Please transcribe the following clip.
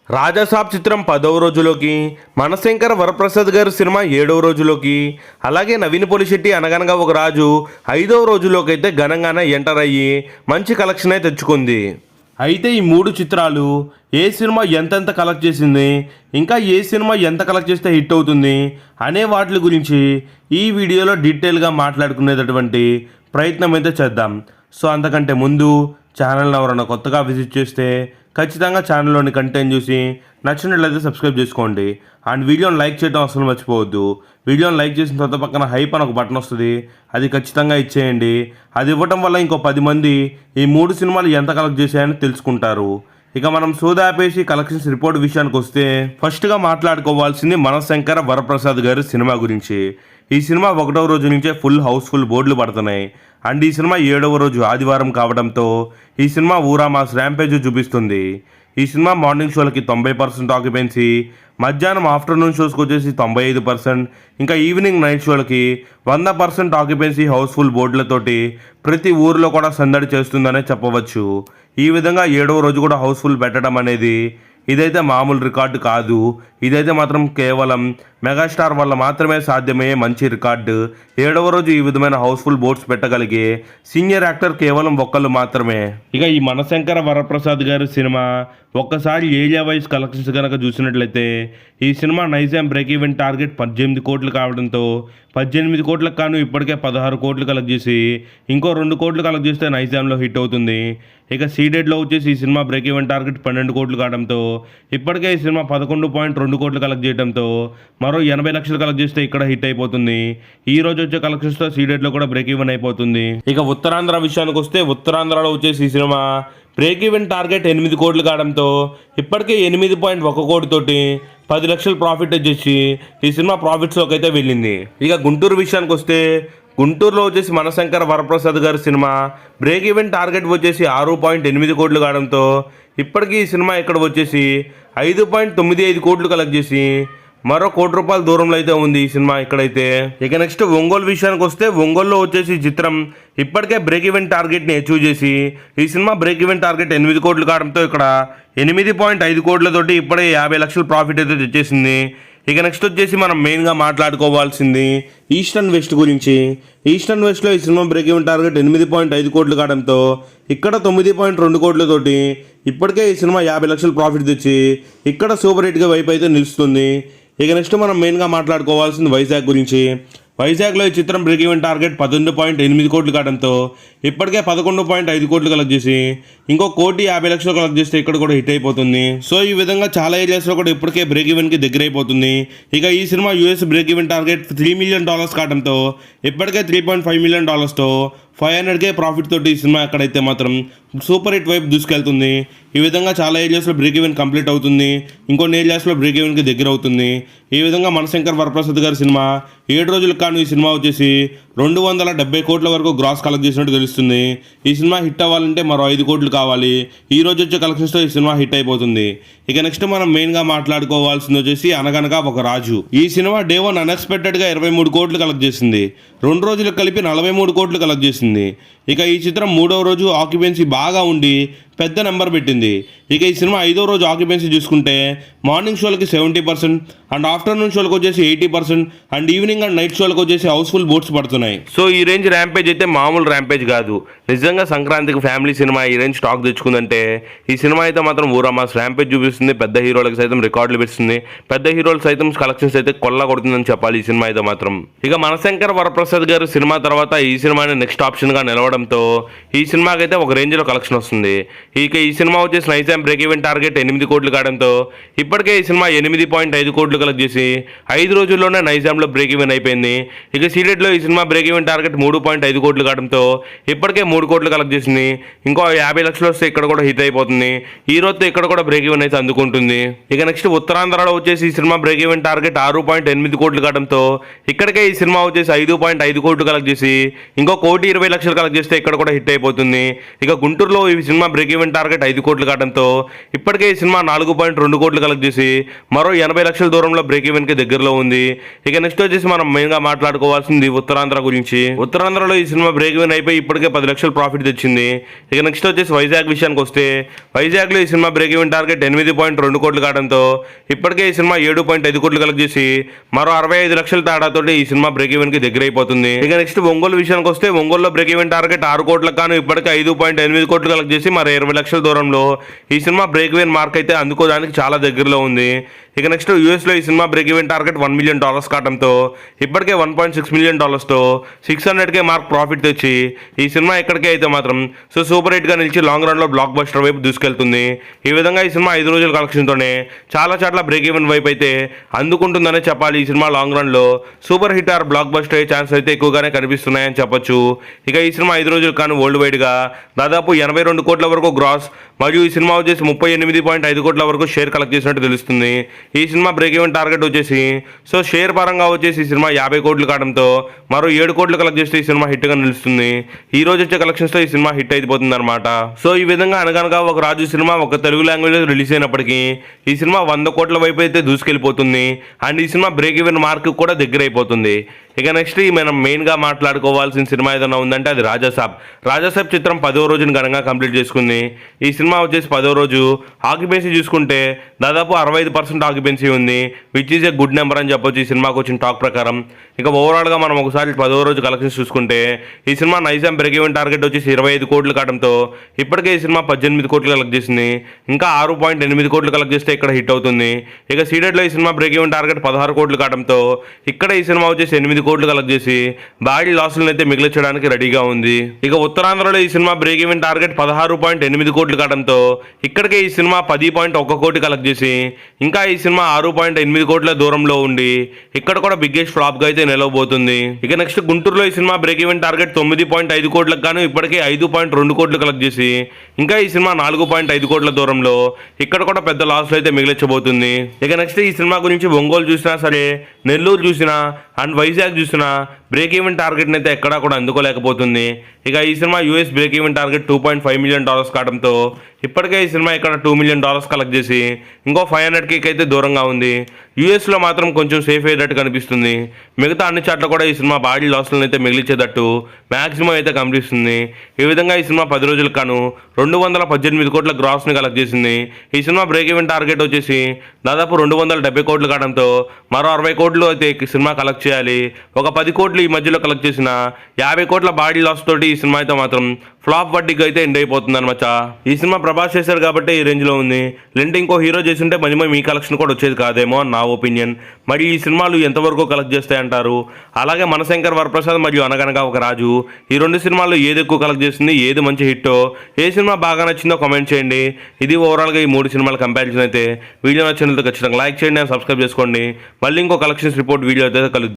రాజాసాబ్ చిత్రం 10వ రోజులోకి, మనశంకర వరప్రసాద్ గారి సినిమా 7వ రోజులోకి, అలాగే నవీన్ పొలిశెట్టి అనగనగా ఒక రాజు 5వ రోజులోకి అయితే ఘనంగానే ఎంటర్ అయ్యి మంచి కలెక్షన్ అయితే తెచ్చుకుంది. అయితే ఈ 3 చిత్రాలు ఏ సినిమా ఎంతెంత కలెక్ట్ చేసింది, ఇంకా ఏ సినిమా ఎంత కలెక్ట్ చేస్తే హిట్ అవుతుంది అనే వాటి గురించి ఈ వీడియోలో డీటెయిల్గా మాట్లాడుకునేటటువంటి ప్రయత్నం అయితే చేద్దాం. సో అంతకంటే ముందు ఛానల్ని ఎవరైనా కొత్తగా విజిట్ చేస్తే ఖచ్చితంగా ఛానల్లోని కంటెంట్ చూసి నచ్చినట్లయితే సబ్స్క్రైబ్ చేసుకోండి. అండ్ వీడియోని లైక్ చేయడం అసలు మర్చిపోవద్దు. వీడియోని లైక్ చేసిన తర్వాత పక్కన హైప్ అని ఒక బటన్ వస్తుంది, అది ఖచ్చితంగా ఇచ్చేయండి. అది ఇవ్వటం వల్ల ఇంకో 10 మంది ఈ 3 సినిమాలు ఎంత కలెక్ట్ చేశాయని తెలుసుకుంటారు. ఇక మనం సోదాపేసి కలెక్షన్స్ రిపోర్ట్ విషయానికి వస్తే ఫస్ట్గా మాట్లాడుకోవాల్సింది మనశంకర వరప్రసాద్ గారి సినిమా గురించి. ఈ సినిమా 1వ రోజు నుంచే హౌస్ఫుల్ బోర్డులు పడుతున్నాయి. అండ్ ఈ సినిమా 7వ రోజు ఆదివారం కావడంతో ఈ సినిమా ఊరా మాస్ ర్యాంపేజ్ చూపిస్తుంది. ఈ సినిమా మార్నింగ్ షోలకి 90% ఆక్యుపెన్సీ, మధ్యాహ్నం ఆఫ్టర్నూన్ షోస్కి వచ్చేసి 95%, ఇంకా ఈవినింగ్ నైట్ షోలకి 100% ఆక్యుపెన్సీ హౌస్ఫుల్ బోర్డులతోటి ప్రతి ఊరిలో కూడా సందడి చేస్తుందనే చెప్పవచ్చు. ఈ విధంగా 7వ రోజు కూడా హౌస్ఫుల్ పెట్టడం అనేది ఇదైతే మామూలు రికార్డు కాదు. ఇదైతే మాత్రం కేవలం మెగాస్టార్ వల్ల మాత్రమే సాధ్యమయ్యే మంచి రికార్డు. 7వ రోజు ఈ విధమైన హౌస్ఫుల్ బోర్డ్స్ పెట్టగలిగే సీనియర్ యాక్టర్ కేవలం ఒక్కళ్ళు మాత్రమే. ఇక ఈ మనశంకర వరప్రసాద్ గారి సినిమా ఒక్కసారి ఏరియా వైజ్ కలెక్షన్స్ కనుక చూసినట్లయితే ఈ cinema Nizam break even target 18 కోట్లు కావడంతో 18 కోట్లకు కాను ఇప్పటికే 16 కోట్లు కలెక్ట్ చేసి ఇంకో 2 కోట్లు కలెక్ట్ చేస్తే నైజాంలో హిట్ అవుతుంది. ఇక సీడెడ్లో వచ్చేసి ఈ సినిమా బ్రేక్ ఈవెన్ టార్గెట్ 12 కోట్లు కావడంతో ఇప్పటికే ఈ సినిమా 11.2 కోట్లు కలెక్ట్ చేయడంతో మరో 80 లక్షలు కలెక్ట్ చేస్తే ఇక్కడ హిట్ అయిపోతుంది. ఈ రోజు వచ్చే కలెక్షన్స్తో సీడెడ్లో కూడా బ్రేక్ ఈవెన్ అయిపోతుంది. ఇక ఉత్తరాంధ్ర విషయానికి వస్తే ఉత్తరాంధ్రలో వచ్చేసి ఈ సినిమా బ్రేక్ ఈవెన్ టార్గెట్ 8 కోట్లు కావడంతో ఇప్పటికే 8.1 కోటితోటి 10 లక్షలు ప్రాఫిట్ వచ్చేసి ఈ సినిమా ప్రాఫిట్స్లోకి అయితే వెళ్ళింది. ఇక గుంటూరు విషయానికి వస్తే గుంటూరులో వచ్చేసి మనశంకర వరప్రసాద్ గారి సినిమా బ్రేక్ ఈవెన్ టార్గెట్ వచ్చేసి 6.8 కోట్లు కావడంతో ఇప్పటికీ ఈ సినిమా ఇక్కడ వచ్చేసి 5.95 కోట్లు కలెక్ట్ చేసి మరో 1 కోటి రూపాయల దూరంలో అయితే ఉంది ఈ సినిమా ఇక్కడైతే. ఇక నెక్స్ట్ ఒంగోలు విషయానికి వస్తే ఒంగోలులో వచ్చేసి చిత్రం ఇప్పటికే బ్రేక్ ఈవెన్ టార్గెట్ని అచీవ్ చేసి ఈ సినిమా బ్రేక్ ఈవెన్ టార్గెట్ 8 కోట్లు కావడంతో ఇక్కడ 8.5 కోట్లతోటి ఇప్పుడే 50 లక్షల ప్రాఫిట్ అయితే తెచ్చేసింది. ఇక నెక్స్ట్ వచ్చేసి మనం మెయిన్గా మాట్లాడుకోవాల్సింది ఈస్ట్ అండ్ వెస్ట్ గురించి. ఈస్ట్ అండ్ వెస్ట్లో ఈ సినిమా బ్రేక్ ఈవెన్ టార్గెట్ 8.5 కోట్లు కావడంతో ఇక్కడ 9.2 కోట్లతోటి ఇప్పటికే ఈ సినిమా 50 లక్షల ప్రాఫిట్ తెచ్చి ఇక్కడ సూపర్ హిట్గా వైపు అయితే నిలుస్తుంది. ఇక నెక్స్ట్ మనం మెయిన్గా మాట్లాడుకోవాల్సింది వైజాగ్ గురించి. వైజాగ్లో ఈ చిత్రం బ్రేక్ ఈవెన్ టార్గెట్ 18.8 కోట్లు కావడంతో ఇప్పటికే 11.5 కోట్లు కలెక్ట్ చేసి ఇంకో 1.50 లక్షలు కలెక్ట్ చేస్తే ఇక్కడ కూడా హిట్ అయిపోతుంది. సో ఈ విధంగా చాలా ఏరియాస్లో కూడా ఇప్పటికే బ్రేక్ ఈవెన్కి దగ్గర అయిపోతుంది. ఇక ఈ cinema US break even target $3 million కావడంతో ఇప్పటికే $3.5 మిలియన్ $500K ప్రాఫిట్ తోటి ఈ సినిమా ఎక్కడైతే మాత్రం సూపర్ హిట్ వైపు దూసుకెళ్తుంది. ఈ విధంగా చాలా ఏరియాస్లో బ్రేక్ ఈవెన్ కంప్లీట్ అవుతుంది, ఇంకొన్ని ఏరియాస్లో బ్రేక్ ఈవెన్కి దగ్గర అవుతుంది. ఈ విధంగా మనశంకర్ వరప్రసాద్ గారి సినిమా 7 రోజులకు కాను ఈ సినిమా వచ్చేసి 270 కోట్ల వరకు గ్రాస్ కలెక్ట్ చేసినట్టు తెలుస్తుంది. ఈ సినిమా హిట్ అవ్వాలంటే మరో 5 కోట్లు కావాలి. ఈ రోజు వచ్చే కలెక్షన్స్తో ఈ సినిమా హిట్ అయిపోతుంది. ఇక నెక్స్ట్ మనం మెయిన్గా మాట్లాడుకోవాల్సింది వచ్చేసి అనగనగా ఒక రాజు. ఈ సినిమా డే 1 అన్ఎక్స్పెక్టెడ్గా 23 కోట్లు కలెక్ట్ చేసింది. 2 రోజులకు కలిపి 43 కోట్లు కలెక్ట్ చేసింది. ఇక ఈ చిత్రం 3వ రోజు ఆక్యుపెన్సీ బాగా ఉండి పెద్ద నెంబర్ పెట్టింది. ఇక ఈ సినిమా 5వ రోజు ఆక్యుపెన్సీ చూసుకుంటే మార్నింగ్ షోలకి 70% అండ్ ఆఫ్టర్నూన్ షోలకు వచ్చేసి 80% అండ్ ఈవినింగ్ అండ్ నైట్ షోలకు వచ్చేసి హౌస్ఫుల్ బోర్డ్స్ పడుతున్నాయి. సో ఈ రేంజ్ ర్యాంపేజ్ అయితే మామూలు ర్యాంపేజ్ కాదు. నిజంగా సంక్రాంతికి ఫ్యామిలీ సినిమా ఈ రేంజ్ స్టాక్ తెచ్చుకుందంటే ఈ సినిమా అయితే మాత్రం ఊరా మాస్ ర్యాంపేజ్ చూపిస్తుంది. పెద్ద హీరోలకు సైతం రికార్డులు పెడుతుంది. పెద్ద హీరోలు సైతం కలెక్షన్స్ అయితే కొల్ల కొడుతుందని చెప్పాలి ఈ సినిమా అయితే మాత్రం. ఇక మనశంకర వరప్రసాద్ గారు సినిమా తర్వాత ఈ సినిమాని నెక్స్ట్ ఆప్షన్గా నిలవడంతో ఈ సినిమాకైతే ఒక రేంజ్లో కలెక్షన్ వస్తుంది. ఇక ఈ సినిమా వచ్చేసి నైజాం బ్రేక్ ఈవెన్ టార్గెట్ 8 కోట్లు కావడంతో ఇప్పటికే ఈ సినిమా 8.5 కోట్లు కలెక్ట్ చేసి 5 రోజుల్లోనే నైజాంలో బ్రేక్ ఈవెన్ అయిపోయింది. ఇక సీడెడ్లో ఈ సినిమా బ్రేక్ ఈవెన్ టార్గెట్ 3.5 కోట్లు కావడంతో ఇప్పటికే 3 కోట్లు కలెక్ట్ చేసింది. ఇంకో 50 లక్షలు వస్తే ఇక్కడ కూడా హిట్ అయిపోతుంది. ఈ రోజుతో ఇక్కడ కూడా బ్రేక్ ఈవెన్ అయితే అందుకుంటుంది. ఇక నెక్స్ట్ ఉత్తరాంధ్రలో వచ్చేసి ఈ సినిమా బ్రేక్ ఈవెన్ టార్గెట్ 6.8 కోట్లు కావడంతో ఇక్కడికే ఈ సినిమా వచ్చేసి 5.5 కోట్లు కలెక్ట్ చేసి ఇంకో 1.20 లక్షలు కలెక్ట్ చేస్తే ఇక్కడ కూడా హిట్ అయిపోతుంది. ఇక గుంటూరులో ఈ cinema break even even target 5 కోట్లు కావడంతో ఇప్పటికే ఈ సినిమా 4.2 కోట్లు కలెక్ట్ చేసి మరో 80 లక్షల దూరంలో బ్రేక్ ఈవెన్ కి దగ్గరలో ఉంది. ఇక నెక్స్ట్ వచ్చేసి మనం మెయిన్ గా మాట్లాడుకోవాల్సింది ఉత్తరాంధ్ర గురించి. ఉత్తరాంధ్రలో ఈ సినిమా బ్రేక్ ఈవెన్ అయిపోయి ఇప్పటికే 10 లక్షల ప్రాఫిట్ తెచ్చింది. ఇక నెక్స్ట్ వచ్చేసి వైజాగ్ విషయానికి వస్తే వైజాగ్ లో ఈ సినిమా బ్రేక్ ఈవెన్ టార్గెట్ 8.2 కోట్లు కావడంతో ఇప్పటికే ఈ సినిమా 7.5 కోట్లు కలెక్ట్ చేసి మరో 65 లక్షల తేడాతోటి ఈ సినిమా బ్రేక్ ఈవెన్ కి దగ్గర అయిపోతుంది. ఇక నెక్స్ట్ ఒంగోలు విషయానికి వస్తే ఒంగోలులో బ్రేక్ ఈవెన్ టార్గెట్ 6 కోట్లకు గాను ఇప్పటికే 5.8 కోట్లు కలెక్ట్ చేసి మరి 20 లక్షల దూరంలో ఈ సినిమా బ్రేక్ ఈవెన్ మార్క్ అయితే అందుకోవడానికి చాలా దగ్గరలో ఉంది. ఇక నెక్స్ట్ యూఎస్లో ఈ cinema break even target $1 million కావడంతో ఇప్పటికే $1.6 మిలియన్ తో 600K మార్క్ ప్రాఫిట్ తెచ్చి ఈ సినిమా ఎక్కడికే అయితే మాత్రం సూపర్ హిట్ గా నిలిచి లాంగ్ రన్ లో బ్లాక్ బస్టర్ వైపు దూసుకెళ్తుంది. ఈ విధంగా ఈ సినిమా 5 రోజుల కలెక్షన్ తోనే చాలా చాట్ల బ్రేక్ ఈవెన్ వైపు అయితే అందుకుంటుందనే చెప్పాలి. ఈ సినిమా లాంగ్ రన్ లో super hit or block buster అయ్యే ఛాన్స్ అయితే ఎక్కువగానే కనిపిస్తున్నాయని చెప్పొచ్చు. ఇక ఈ సినిమా 5 రోజులు కానీ వరల్డ్ వైడ్ గా దాదాపు 82 కోట్ల వరకు గ్రాస్ మరియు ఈ సినిమా వచ్చేసి 38.5 కోట్ల వరకు షేర్ కలెక్ట్ చేసినట్టు తెలుస్తుంది. ఈ సినిమా బ్రేక్ ఈవెన్ టార్గెట్ వచ్చేసి షేర్ పరంగా వచ్చేసి ఈ సినిమా 50 కోట్లు కావడంతో మరో 7 కోట్లు కలెక్ట్ చేస్తే ఈ సినిమా హిట్ గా నిలుస్తుంది. ఈ రోజు వచ్చే కలెక్షన్స్ తో ఈ సినిమా హిట్ అయిపోతుంది అనమాట. ఈ విధంగా అనగనగా ఒక రాజు సినిమా ఒక తెలుగు లాంగ్వేజ్ లో రిలీజ్ అయినప్పటికీ ఈ సినిమా 100 కోట్ల వైపు అయితే దూసుకెళ్లిపోతుంది అండ్ ఈ సినిమా బ్రేక్ ఈవెన్ మార్క్ కూడా దగ్గర అయిపోతుంది. ఇక నెక్స్ట్ మనం మెయిన్ గా మాట్లాడుకోవాల్సిన సినిమా ఏదైనా ఉందంటే అది రాజాసాబ్ చిత్రం 10వ రోజును ఘనంగా కంప్లీట్ చేసుకుంది. ఈ సినిమా వచ్చేసి 10వ రోజు ఆక్యుపెన్సీ చూసుకుంటే దాదాపు 65% ఆక్యుపెన్సీ ఉంది, which is a good number అని చెప్పొచ్చు ఈ సినిమాకి వచ్చిన టాక్ ప్రకారం. ఇక ఓవరాల్ గా మనం ఒకసారి 10వ రోజు కలెక్షన్స్ చూసుకుంటే ఈ cinema Nizam break even target వచ్చేసి 25 కోట్లు కావడంతో ఇప్పటికే ఈ సినిమా 18 కోట్లు కలెక్ట్ చేసింది. ఇంకా 6.8 కోట్లు కలెక్ట్ చేస్తే ఇక్కడ హిట్ అవుతుంది. ఇక సీడెడ్ లో ఈ సినిమా బ్రేక్ ఈవెన్ టార్గెట్ 16 కోట్లు కావడంతో ఇక్కడ ఈ సినిమా వచ్చేసి 8 కోట్లు కలెక్ట్ చేసి భారీ లాసులను అయితే మిగిలించడానికి రెడీగా ఉంది. ఇక ఉత్తరాంధ్రలో ఈ సినిమా బ్రేక్ ఈవెన్ టార్గెట్ 16.8 కోట్లు కావడంతో ఇక్కడికే ఈ సినిమా 10.1 కోటి కలెక్ట్ చేసి ఇంకా ఈ సినిమా 6.8 కోట్ల దూరంలో ఉండి ఇక్కడ కూడా బిగ్గెస్ట్ ఫ్లాప్ గా అయితే నిలవబోతుంది. ఇక నెక్స్ట్ గుంటూరులో ఈ సినిమా బ్రేక్ ఈవెన్ టార్గెట్ 9.5 కోట్లకు గాను ఇప్పటికే 5.2 కోట్లు కలెక్ట్ చేసి ఇంకా ఈ సినిమా 4.5 కోట్ల దూరంలో ఇక్కడ కూడా పెద్ద లాస్ అయితే మిగిలించబోతుంది. ఇక నెక్స్ట్ ఈ సినిమా గురించి ఒంగోలు చూసినా సరే, నెల్లూరు చూసినా అండ్ వైజాగ్ చూసినా బ్రేక్ ఈవెన్ టార్గెట్ అయితే ఎక్కడా కూడా అందుకోలేకపోతుంది. ఇక ఈ cinema US break even target $2.5 million కావడంతో ఇప్పటికే ఈ సినిమా ఇక్కడ $2 మిలియన్ కలెక్ట్ చేసి ఇంకో 500K అయితే దూరంగా ఉంది. యూఎస్లో మాత్రం కొంచెం సేఫ్ అయ్యేటట్టు కనిపిస్తుంది. మిగతా అన్ని చాట్ల కూడా ఈ సినిమా భారీ లాసులను అయితే మిగిలించేటట్టు మ్యాక్సిమం అయితే కనిపిస్తుంది. ఈ విధంగా ఈ సినిమా 10 రోజులకు గాను 218 కోట్ల గ్రాస్ని కలెక్ట్ చేసింది. ఈ సినిమా బ్రేక్ ఈవెన్ టార్గెట్ వచ్చేసి దాదాపు 270 కోట్లు కావడంతో మరో 60 కోట్లు అయితే ఈ సినిమా కలెక్ట్ చేయాలి. ఒక 10 కోట్లు ఈ మధ్యలో కలెక్ట్ చేసిన 50 కోట్ల భారీ లాస్ తోటి ఈ సినిమా అయితే మాత్రం ఫ్లాప్ వడ్డీకి అయితే ఎండ్ అయిపోతుంది అనమాట. ఈ సినిమా ప్రభాస్ చేశారు కాబట్టి ఈ రేంజ్ లో ఉంది. లేదంటే ఇంకో హీరో చేస్తుంటే మధ్య మీ కలెక్షన్ కూడా వచ్చేది కాదేమో అని నా ఒపీనియన్. మరి ఈ సినిమాలు ఎంతవరకు కలెక్ట్ చేస్తాయంటారు? అలాగే మనశంకర్ వరప్రసాద్ మరియు అనగనగా ఒక రాజు ఈ 2 సినిమాలు ఏది ఎక్కువ కలెక్ట్ చేస్తుంది, ఏది మంచి హిట్టో, ఏ సినిమా బాగా నచ్చిందో కామెంట్ చేయండి. ఇది ఓవరాల్గా ఈ 3 సినిమాల కంపారిజన్ అయితే. వీడియో నచ్చినట్లయితే ఖచ్చితంగా లైక్ చేయండి అండ్ సబ్స్క్రైబ్ చేసుకోండి. మళ్ళీ ఇంకో కలెక్షన్స్ రిపోర్ట్ వీడియో అయితే కలుద్దాం.